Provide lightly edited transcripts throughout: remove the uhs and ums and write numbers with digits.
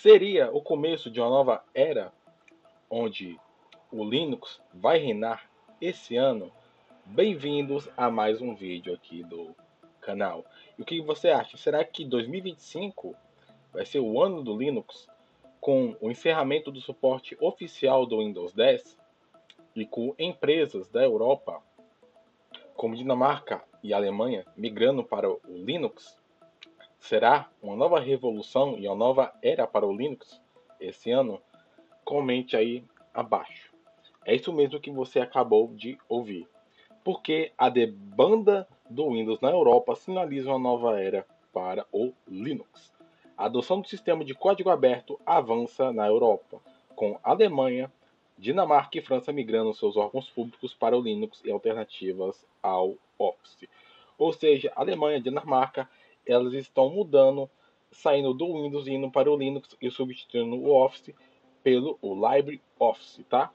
Seria o começo de uma nova era onde o Linux vai reinar esse ano? Bem-vindos a mais um vídeo aqui do canal. E o que você acha? Será que 2025 vai ser o ano do Linux, com o encerramento do suporte oficial do Windows 10 e com empresas da Europa, como Dinamarca e Alemanha, migrando para o Linux? Será uma nova revolução e uma nova era para o Linux esse ano? Comente aí abaixo. É isso mesmo que você acabou de ouvir. Porque a debanda do Windows na Europa sinaliza uma nova era para o Linux. A adoção do sistema de código aberto avança na Europa, com Alemanha, Dinamarca e França migrando seus órgãos públicos para o Linux e alternativas ao Office. Ou seja, Alemanha e Dinamarca, elas estão mudando, saindo do Windows e indo para o Linux e substituindo o Office pelo LibreOffice, tá?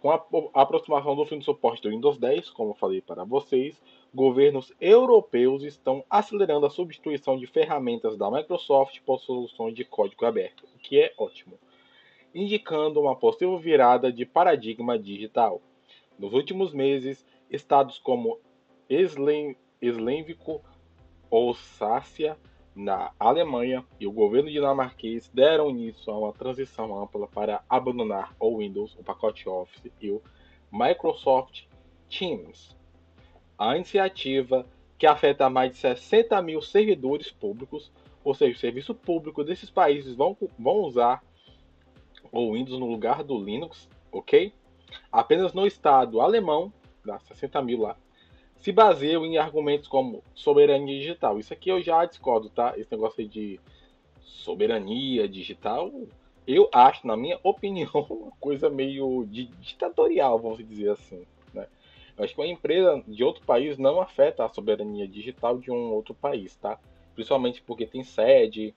Com a aproximação do fim do suporte do Windows 10, como eu falei para vocês, governos europeus estão acelerando a substituição de ferramentas da Microsoft por soluções de código aberto, o que é ótimo, indicando uma possível virada de paradigma digital. Nos últimos meses, estados como Slesvig ou Sácia, na Alemanha, e o governo dinamarquês deram início a uma transição ampla para abandonar o Windows, o pacote Office e o Microsoft Teams. A iniciativa, que afeta mais de 60 mil servidores públicos, ou seja, o serviço público desses países vão usar o Windows no lugar do Linux, ok? Apenas no estado alemão, dá 60 mil lá, se baseiam em argumentos como soberania digital. Isso aqui eu já discordo, tá? Esse negócio aí de soberania digital, eu acho, na minha opinião, uma coisa meio ditatorial, vamos dizer assim, né? Eu acho que uma empresa de outro país não afeta a soberania digital de um outro país, tá? Principalmente porque tem sede,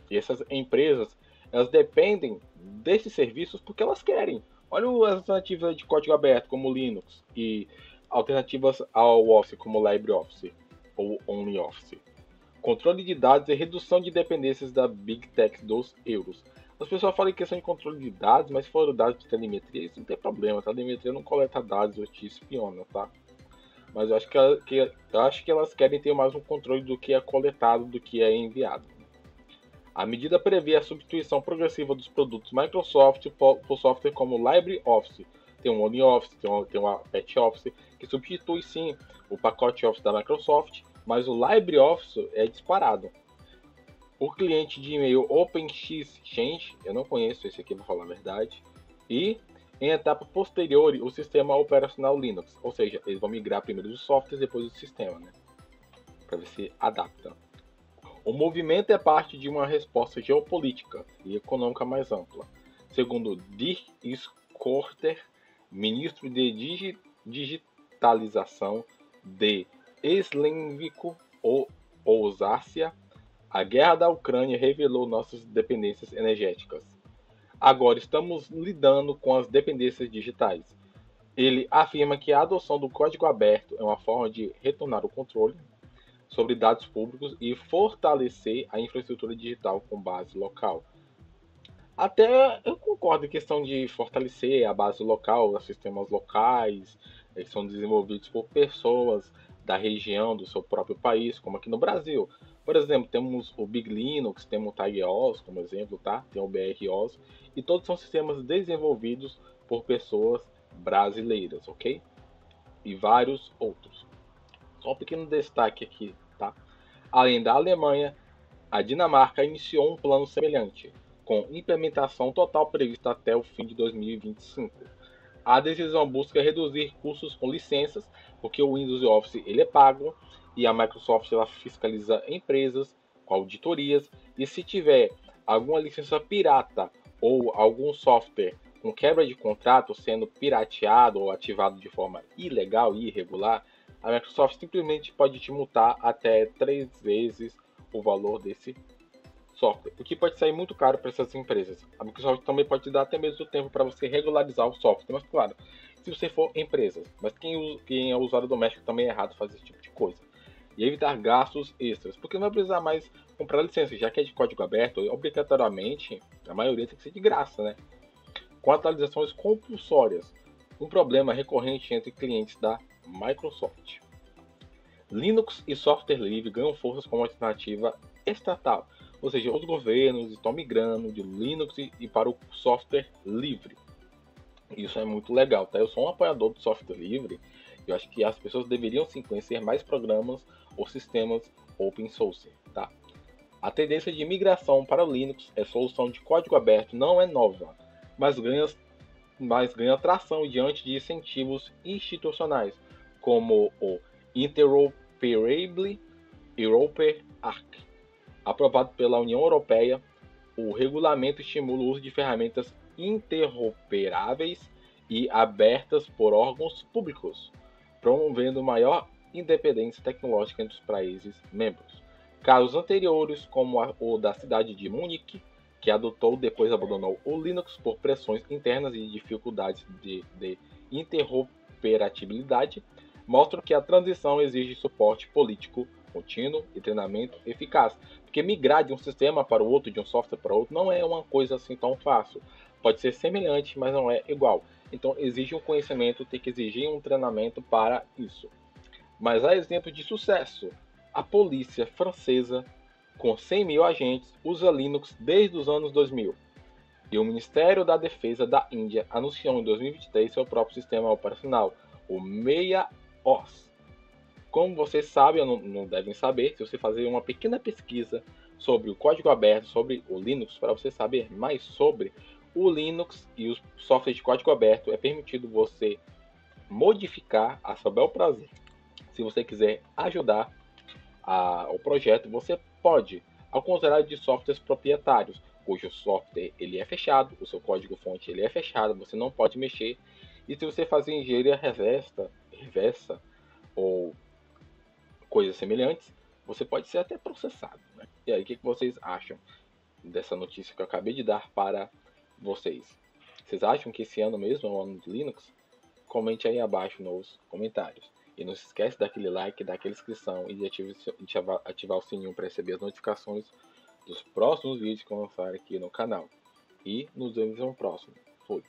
e essas empresas, elas dependem desses serviços porque elas querem. Olha as alternativas de código aberto, como Linux, e alternativas ao Office, como LibreOffice ou OnlyOffice. Controle de dados e redução de dependências da Big Tech dos euros. As pessoas falam em questão de controle de dados, mas se for dados de telemetria, isso não tem problema. A telemetria não coleta dados ou te espiona, tá? Mas eu acho que elas querem ter mais um controle do que é coletado, do que é enviado. A medida prevê a substituição progressiva dos produtos Microsoft por software como LibreOffice. Tem um OnlyOffice, tem uma PetOffice, que substitui sim o pacote Office da Microsoft, mas o LibreOffice é disparado. O cliente de e-mail OpenXChange, eu não conheço esse aqui, para falar a verdade, e em etapa posterior o sistema operacional Linux, ou seja, eles vão migrar primeiro dos softwares depois do sistema, né? Para ver se adapta. O movimento é parte de uma resposta geopolítica e econômica mais ampla, segundo Dirk Skorter, ministro de digitalização de Slesvig ou Sácia. A guerra da Ucrânia revelou nossas dependências energéticas. Agora estamos lidando com as dependências digitais. Ele afirma que a adoção do código aberto é uma forma de retornar o controle sobre dados públicos e fortalecer a infraestrutura digital com base local. Até eu concordo em questão de fortalecer a base local, os sistemas locais, que são desenvolvidos por pessoas da região, do seu próprio país, como aqui no Brasil. Por exemplo, temos o Big Linux, temos o TigerOS como exemplo, tá? Tem o BROS, e todos são sistemas desenvolvidos por pessoas brasileiras, ok? E vários outros. Só um pequeno destaque aqui, tá? Além da Alemanha, a Dinamarca iniciou um plano semelhante, com implementação total prevista até o fim de 2025. A decisão busca reduzir custos com licenças, porque o Windows e o Office ele é pago, e a Microsoft ela fiscaliza empresas com auditorias, e se tiver alguma licença pirata ou algum software com quebra de contrato sendo pirateado ou ativado de forma ilegal e irregular, a Microsoft simplesmente pode te multar até 3 vezes o valor desse software, o que pode sair muito caro para essas empresas. A Microsoft também pode te dar até mesmo tempo para você regularizar o software, mas claro, se você for empresa, mas quem é usuário doméstico também é errado fazer esse tipo de coisa. E evitar gastos extras, porque não vai precisar mais comprar licença, já que é de código aberto, obrigatoriamente a maioria tem que ser de graça, né? Com atualizações compulsórias, um problema recorrente entre clientes da Microsoft. Linux e software livre ganham forças como alternativa estatal, ou seja, os governos estão migrando de Linux e para o software livre. Isso é muito legal, tá? Eu sou um apoiador do software livre. Eu acho que as pessoas deveriam sim conhecer mais programas ou sistemas open source, tá? A tendência de migração para o Linux é solução de código aberto não é nova, mas ganha tração diante de incentivos institucionais, como o Interoperable Europe Act, aprovado pela União Europeia. O regulamento estimula o uso de ferramentas interoperáveis e abertas por órgãos públicos, promovendo maior independência tecnológica entre os países membros. Casos anteriores, como o da cidade de Munique, que adotou depois abandonou o Linux por pressões internas e dificuldades de interoperabilidade, mostram que a transição exige suporte político contínuo e treinamento eficaz. Porque migrar de um sistema para o outro, de um software para o outro, não é uma coisa assim tão fácil. Pode ser semelhante, mas não é igual. Então exige um conhecimento, tem que exigir um treinamento para isso. Mas há exemplo de sucesso. A polícia francesa, com 100 mil agentes, usa Linux desde os anos 2000. E o Ministério da Defesa da Índia anunciou em 2023 seu próprio sistema operacional, o Meia-OS. Como vocês sabem, ou não devem saber, se você fazer uma pequena pesquisa sobre o código aberto, sobre o Linux, para você saber mais sobre o Linux e os softwares de código aberto, é permitido você modificar a seu bel prazer. Se você quiser ajudar o projeto, você pode, ao contrário de softwares proprietários, cujo software ele é fechado, o seu código-fonte ele é fechado, você não pode mexer. E se você fazer engenharia reversa ou coisas semelhantes, você pode ser até processado, né? E aí, o que vocês acham dessa notícia que eu acabei de dar para vocês? Vocês acham que esse ano mesmo é o ano de Linux? Comente aí abaixo nos comentários. E não se esquece daquele like, daquela inscrição e de ativar o sininho para receber as notificações dos próximos vídeos que eu lançar aqui no canal. E nos vemos no próximo. Fui!